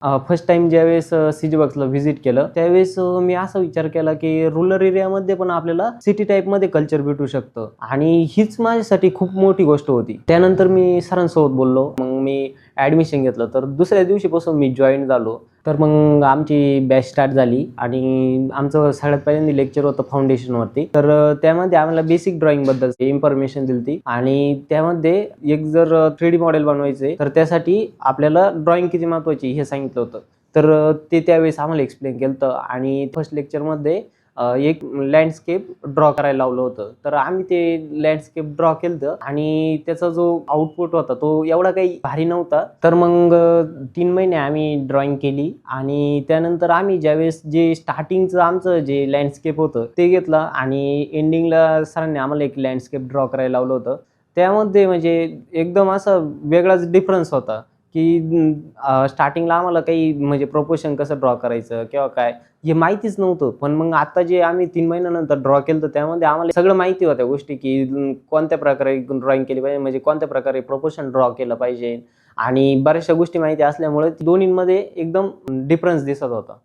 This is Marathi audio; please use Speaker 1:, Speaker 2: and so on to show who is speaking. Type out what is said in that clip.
Speaker 1: फर्स्ट टाईम ज्यावेळेस सीजीबॉक्सला व्हिजिट केलं त्यावेळेस मी असा विचार केला की रूरल एरियामध्ये पण आपल्याला सिटी टाईपमध्ये कल्चर भेटू शकतं आणि हीच माझ्यासाठी खूप मोठी गोष्ट होती. त्यानंतर मी सरांसोबत बोललो. मग मी ॲडमिशन घेतलं तर दुसऱ्या दिवशीपासून मी जॉईन झालो. तर मग आमची बॅच स्टार्ट झाली आणि आमचं सगळ्यात पहिल्यांदा लेक्चर होतं फाउंडेशनवरती. तर त्यामध्ये आम्हाला बेसिक ड्रॉइंगबद्दल इन्फॉर्मेशन दिली आणि त्यामध्ये एक जर 3D मॉडेल बनवायचे तर त्यासाठी आपल्याला ड्रॉइंग किती महत्त्वाची हे सांगितलं होतं. तर ते त्यावेळेस आम्हाला एक्सप्लेन केलं आणि फर्स्ट लेक्चरमध्ये एक लँडस्केप ड्रॉ करायला लावलं होतं. तर आम्ही ते लँडस्केप ड्रॉ केलं आणि त्याचा जो आउटपुट होता तो एवढा काही भारी नव्हता. तर मग 3 महिने आम्ही ड्रॉइंग केली आणि त्यानंतर आम्ही ज्यावेळेस जे स्टार्टिंगचं आमचं जे लँडस्केप होतं ते घेतलं आणि एंडिंगला सरांनी आम्हाला एक लँडस्केप ड्रॉ करायला लावलं होतं. त्यामध्ये म्हणजे एकदम असा वेगळाच डिफरन्स होता की स्टार्टिंगला आम्हाला काही म्हणजे प्रोपोर्शन कसं ड्रॉ करायचं किंवा काय हे माहितीच नव्हतं. पण मग आता जे आम्ही 3 महिन्यानंतर ड्रॉ केलं तर त्यामध्ये आम्हाला सगळं माहिती होत्या गोष्टी की कोणत्या प्रकारे ड्रॉइंग केली पाहिजे, म्हणजे कोणत्या प्रकारे प्रोपोर्शन ड्रॉ केलं पाहिजे आणि बऱ्याचशा गोष्टी माहिती असल्यामुळे दोन्हींमध्ये एकदम डिफरन्स दिसत होता.